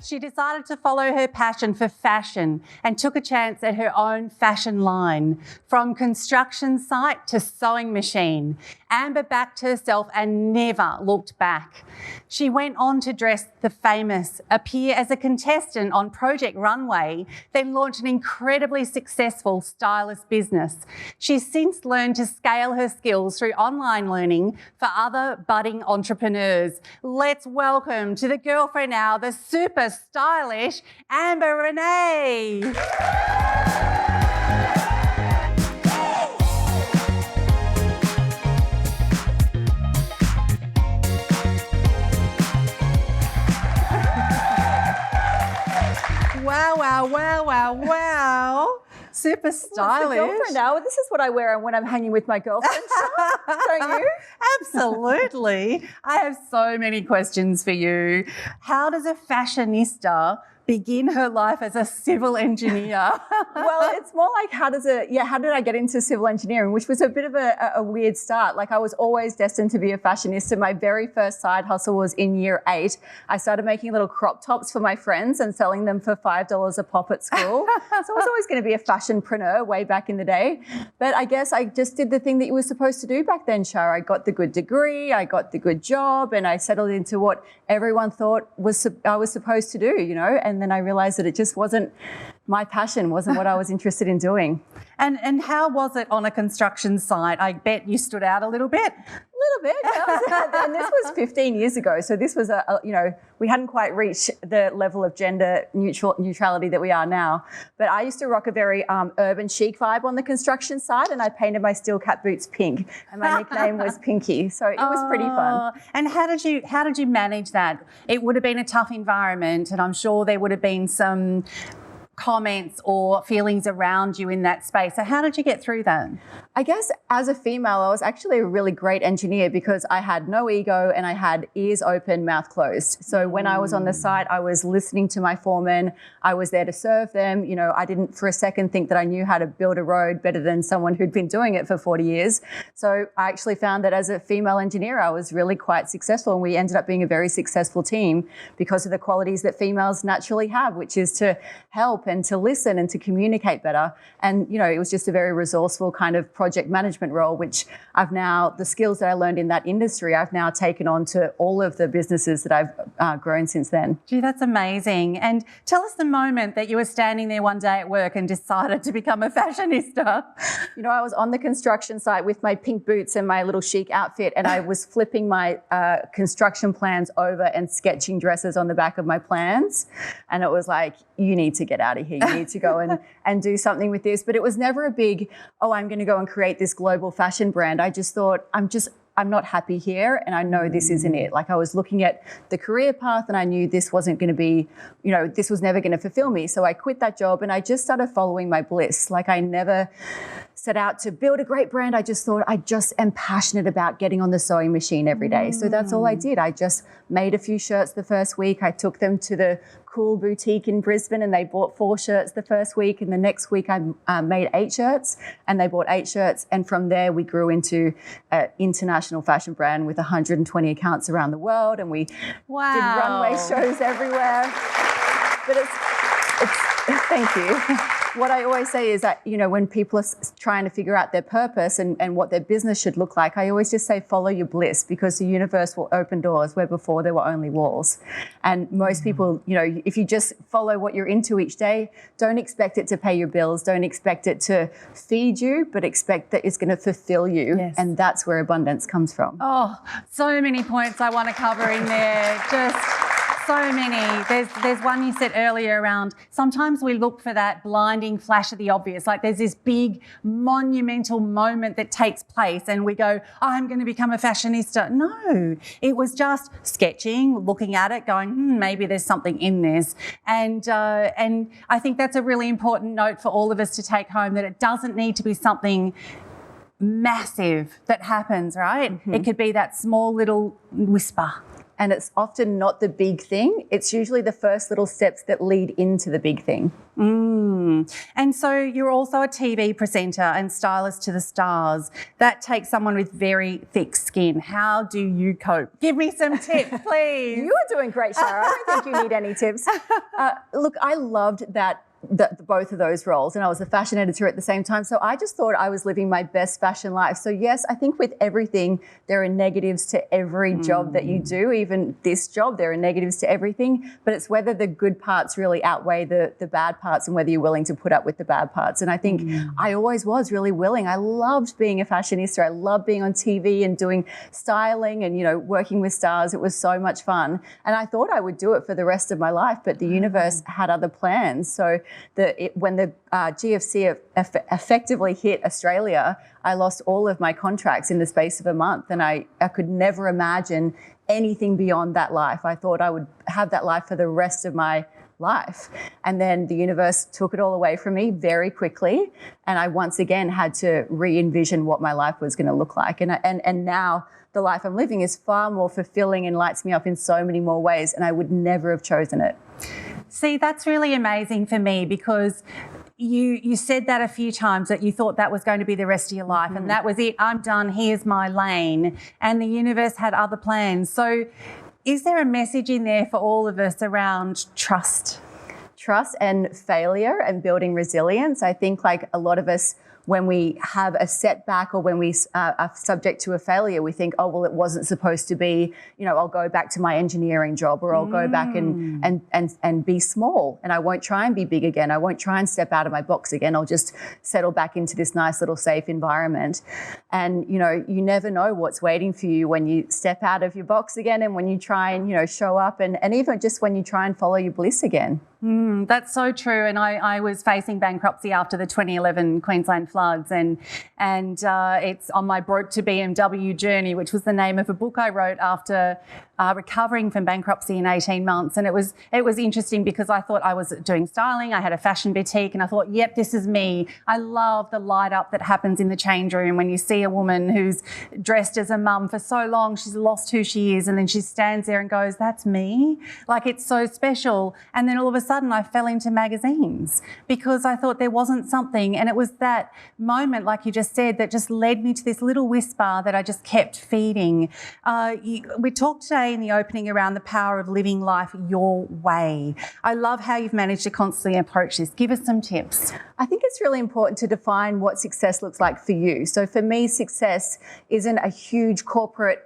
She decided to follow her passion for fashion and took a chance at her own fashion line. From construction site to sewing machine, Amber backed herself and never looked back. She went on to dress the famous, appear as a contestant on Project Runway, then launched an incredibly successful stylist business. She's since learned to scale her skills through online learning for other budding entrepreneurs. Let's welcome to the girlfriend now, the super stylish Amber Renae. Wow, wow, wow, wow, wow. Super stylish. Girlfriend now. This is what I wear when I'm hanging with my girlfriend. Don't you? Absolutely. I have so many questions for you. How does a fashionista begin her life as a civil engineer? Well, it's more like how did I get into civil engineering, which was a bit of a weird start. Like I was always destined to be a fashionista. My very first side hustle was in year 8. I started making little crop tops for my friends and selling them for $5 a pop at school. So I was always going to be a fashionpreneur way back in the day. But I guess I just did the thing that you were supposed to do back then, Shar. I got the good degree, I got the good job, and I settled into what everyone thought I was supposed to do, you know, and then I realized that it just wasn't my passion, wasn't what I was interested in doing. And how was it on a construction site? I bet you stood out a little bit. A little bit. And this was 15 years ago. So this was we hadn't quite reached the level of gender neutrality that we are now. But I used to rock a very urban chic vibe on the construction site, and I painted my steel cap boots pink, and my nickname was Pinky. So it was pretty fun. And how did you manage that? It would have been a tough environment, and I'm sure there would have been some comments or feelings around you in that space. So how did you get through that? I guess as a female, I was actually a really great engineer because I had no ego and I had ears open, mouth closed. So when I was on the site, I was listening to my foreman. I was there to serve them. You know, I didn't for a second think that I knew how to build a road better than someone who'd been doing it for 40 years. So I actually found that as a female engineer, I was really quite successful, and we ended up being a very successful team because of the qualities that females naturally have, which is to help and to listen and to communicate better. And, you know, it was just a very resourceful kind of project management role, which the skills that I learned in that industry, I've now taken on to all of the businesses that I've grown since then. Gee, that's amazing. And tell us the moment that you were standing there one day at work and decided to become a fashionista. You know, I was on the construction site with my pink boots and my little chic outfit, and I was flipping my construction plans over and sketching dresses on the back of my plans. And it was like, you need to get out of here. You need to go and do something with this. But it was never a big, I'm going to go and create this global fashion brand. I just thought, I'm not happy here, and I know this isn't it. Like I was looking at the career path and I knew this wasn't going to be, you know, this was never going to fulfill me. So I quit that job and I just started following my bliss. Like I never set out to build a great brand. I just thought I just am passionate about getting on the sewing machine every day. So that's all I did. I just made a few shirts the first week. I took them to the cool boutique in Brisbane and they bought 4 shirts the first week, and the next week I made 8 shirts and they bought 8 shirts, and from there we grew into an international fashion brand with 120 accounts around the world, and we did runway shows everywhere. But it's thank you. What I always say is that, you know, when people are trying to figure out their purpose and what their business should look like, I always just say follow your bliss, because the universe will open doors where before there were only walls. And most people, you know, if you just follow what you're into each day, don't expect it to pay your bills, don't expect it to feed you, but expect that it's going to fulfill you. Yes. And that's where abundance comes from. Oh, so many points I want to cover in there. Just so many. There's one you said earlier around sometimes we look for that blinding flash of the obvious. Like there's this big monumental moment that takes place and we go, I'm going to become a fashionista. No, it was just sketching, looking at it, going, maybe there's something in this. And I think that's a really important note for all of us to take home, that it doesn't need to be something massive that happens, right? Mm-hmm. It could be that small little whisper. And it's often not the big thing. It's usually the first little steps that lead into the big thing. And so you're also a TV presenter and stylist to the stars. That takes someone with very thick skin. How do you cope? Give me some tips, please. You are doing great, Shar. I don't think you need any tips. Look, I loved both of those roles, and I was a fashion editor at the same time. So I just thought I was living my best fashion life. So yes, I think with everything, there are negatives to every job that you do. Even this job, there are negatives to everything, but it's whether the good parts really outweigh the bad parts and whether you're willing to put up with the bad parts. And I think I always was really willing. I loved being a fashionista. I loved being on TV and doing styling and, working with stars. It was so much fun. And I thought I would do it for the rest of my life, but the universe had other plans. So when the GFC effectively hit Australia, I lost all of my contracts in the space of a month, and I could never imagine anything beyond that life. I thought I would have that life for the rest of my life. And then the universe took it all away from me very quickly, and I once again had to re-envision what my life was going to look like. And now the life I'm living is far more fulfilling and lights me up in so many more ways, and I would never have chosen it. See, that's really amazing for me, because you said that a few times, that you thought that was going to be the rest of your life and that was it. I'm done. Here's my lane. And the universe had other plans. So is there a message in there for all of us around trust? Trust and failure and building resilience. I think like a lot of us, when we have a setback or when we are subject to a failure, we think, oh, well, it wasn't supposed to be, I'll go back to my engineering job, or I'll go back and be small, and I won't try and be big again. I won't try and step out of my box again. I'll just settle back into this nice little safe environment. And, you never know what's waiting for you when you step out of your box again, and when you try and, show up, and even just when you try and follow your bliss again. That's so true. And I was facing bankruptcy after the 2011 Queensland floods, and it's on my Broke to BMW journey, which was the name of a book I wrote after recovering from bankruptcy in 18 months. And it was interesting because I thought I was doing styling. I had a fashion boutique, and I thought, yep, this is me. I love the light up that happens in the change room when you see a woman who's dressed as a mum for so long, she's lost who she is, and then she stands there and goes, that's me. Like, it's so special. And then all of a sudden I fell into magazines because I thought there wasn't something, and it was that moment, like you just said, that just led me to this little whisper that I just kept feeding. We talked today in the opening around the power of living life your way. I love how you've managed to constantly approach this. Give us some tips. I think it's really important to define what success looks like for you. So for me, success isn't a huge corporate,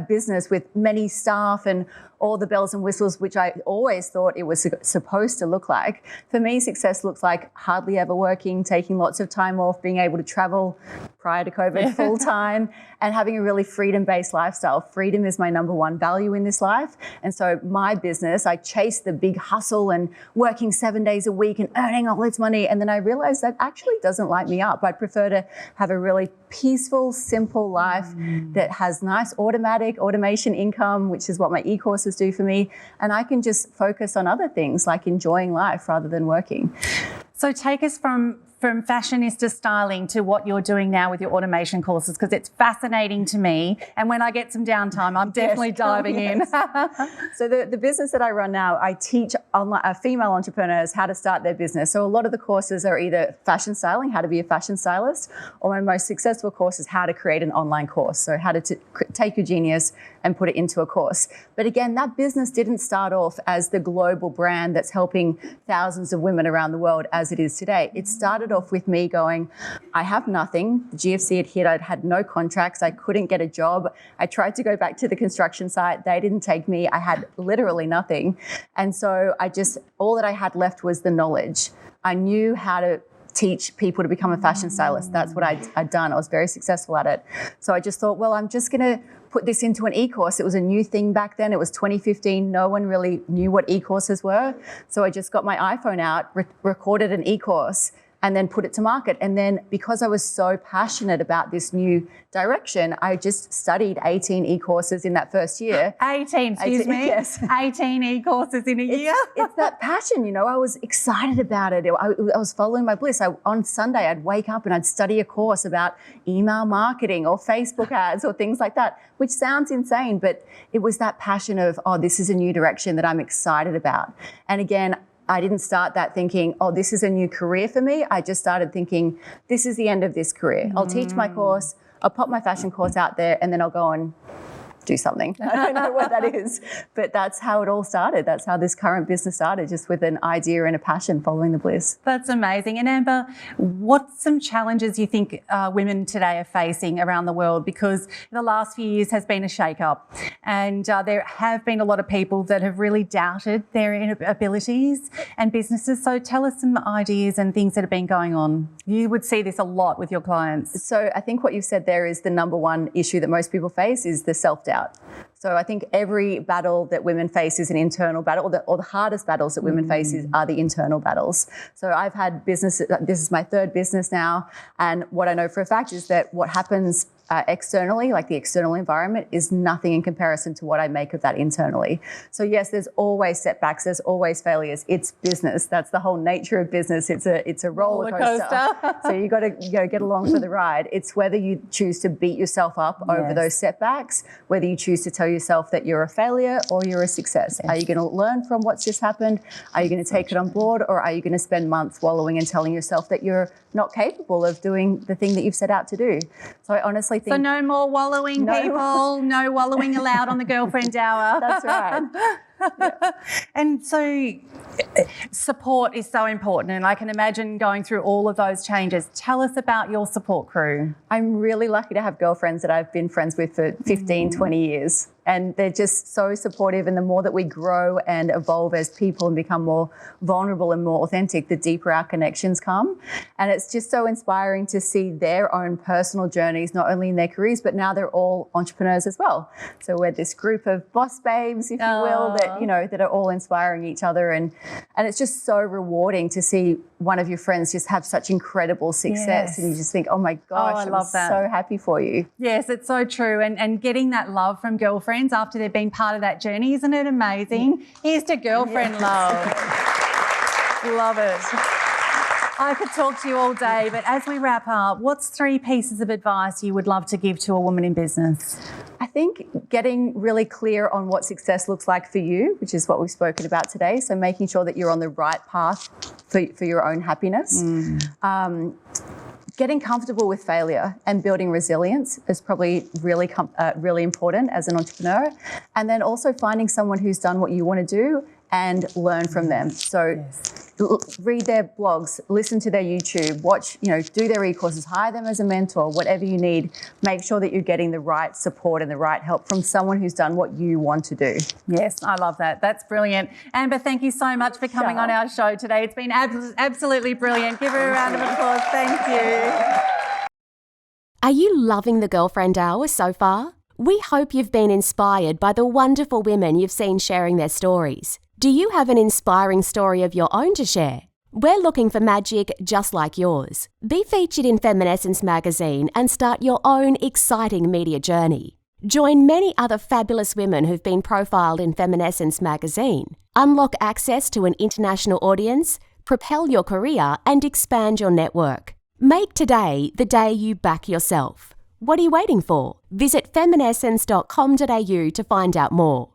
business with many staff and all the bells and whistles, which I always thought it was supposed to look like. For me, success looks like hardly ever working, taking lots of time off, being able to travel prior to COVID full time, and having a really freedom-based lifestyle. Freedom is my number one value in this life. And so my business, I chased the big hustle and working 7 days a week and earning all this money. And then I realized that actually doesn't light me up. I'd prefer to have a really peaceful, simple life that has nice automation income, which is what my e-courses do for me. And I can just focus on other things like enjoying life rather than working. So take us from fashionista styling to what you're doing now with your automation courses, because it's fascinating to me. And when I get some downtime, I'm definitely diving in. So the business that I run now, I teach female entrepreneurs how to start their business. So a lot of the courses are either fashion styling, how to be a fashion stylist, or my most successful course is how to create an online course. So how to take your genius and put it into a course. But again, that business didn't start off as the global brand that's helping thousands of women around the world as it is today. It started off with me going, I have nothing. The GFC had hit. I'd had no contracts. I couldn't get a job. I tried to go back to the construction site. They didn't take me. I had literally nothing. And so all that I had left was the knowledge. I knew how to teach people to become a fashion stylist. That's what I'd done. I was very successful at it. So I just thought, well, I'm just going to put this into an e-course. It was a new thing back then. It was 2015. No one really knew what e-courses were. So I just got my iPhone out, recorded an e-course, and then put it to market. And then because I was so passionate about this new direction, I just studied 18 e-courses in that first year. 18, excuse me? Yes. 18 e-courses in a year? It's that passion, you know. I was excited about it. I was following my bliss. On Sunday, I'd wake up and I'd study a course about email marketing or Facebook ads or things like that, which sounds insane, but it was that passion of, oh, this is a new direction that I'm excited about. And again, I didn't start that thinking, oh, this is a new career for me. I just started thinking, this is the end of this career. I'll teach my course, I'll pop my fashion course out there, and then I'll go and do something. I don't know what that is, but that's how it all started. That's how this current business started, just with an idea and a passion following the bliss. That's amazing. And Amber, what's some challenges you think women today are facing around the world? Because the last few years has been a shake-up, and there have been a lot of people that have really doubted their abilities and businesses. So tell us some ideas and things that have been going on. You would see this a lot with your clients. So I think what you've said there is the number one issue that most people face is the self-doubt. So I think every battle that women face is an internal battle, or the hardest battles that women face are the internal battles. So I've had business, this is my third business now, and what I know for a fact is that what happens externally, like the external environment, is nothing in comparison to what I make of that internally. So yes, there's always setbacks, there's always failures. It's business. That's the whole nature of business. It's a roller coaster. So you got to get along for the ride. It's whether you choose to beat yourself up over those setbacks, whether you choose to tell yourself that you're a failure or you're a success. Are you going to learn from what's just happened? Are you going to take it on board, or are you going to spend months wallowing and telling yourself that you're not capable of doing the thing that you've set out to do? So I honestly think... So no more wallowing, people. No wallowing allowed on the girlfriend hour. That's right. Yeah. And so support is so important, and I can imagine going through all of those changes. Tell us about your support crew. I'm really lucky to have girlfriends that I've been friends with for 15, 20 years. And they're just so supportive. And the more that we grow and evolve as people and become more vulnerable and more authentic, the deeper our connections come. And it's just so inspiring to see their own personal journeys, not only in their careers, but now they're all entrepreneurs as well. So we're this group of boss babes, if you will, that are all inspiring each other. And it's just so rewarding to see one of your friends just have such incredible success. Yes. And you just think, oh my gosh, I love that. So happy for you. Yes, it's so true. And getting that love from girlfriends after they've been part of that journey, isn't it amazing? Here's to girlfriend love. Love it. I could talk to you all day, but as we wrap up, what's 3 pieces of advice you would love to give to a woman in business? I think getting really clear on what success looks like for you, which is what we've spoken about today. So making sure that you're on the right path for your own happiness. Getting comfortable with failure and building resilience is probably really important as an entrepreneur. And then also finding someone who's done what you want to do and learn from them. So read their blogs, listen to their YouTube, watch, do their e-courses, hire them as a mentor, whatever you need. Make sure that you're getting the right support and the right help from someone who's done what you want to do. Yes, I love that. That's brilliant. Amber, thank you so much for coming on our show today. It's been absolutely brilliant. Give her a round of applause. Thank you. Are you loving the Girlfriend Hour so far? We hope you've been inspired by the wonderful women you've seen sharing their stories. Do you have an inspiring story of your own to share? We're looking for magic just like yours. Be featured in Feminescence magazine and start your own exciting media journey. Join many other fabulous women who've been profiled in Feminescence magazine. Unlock access to an international audience, propel your career and expand your network. Make today the day you back yourself. What are you waiting for? Visit feminescence.com.au to find out more.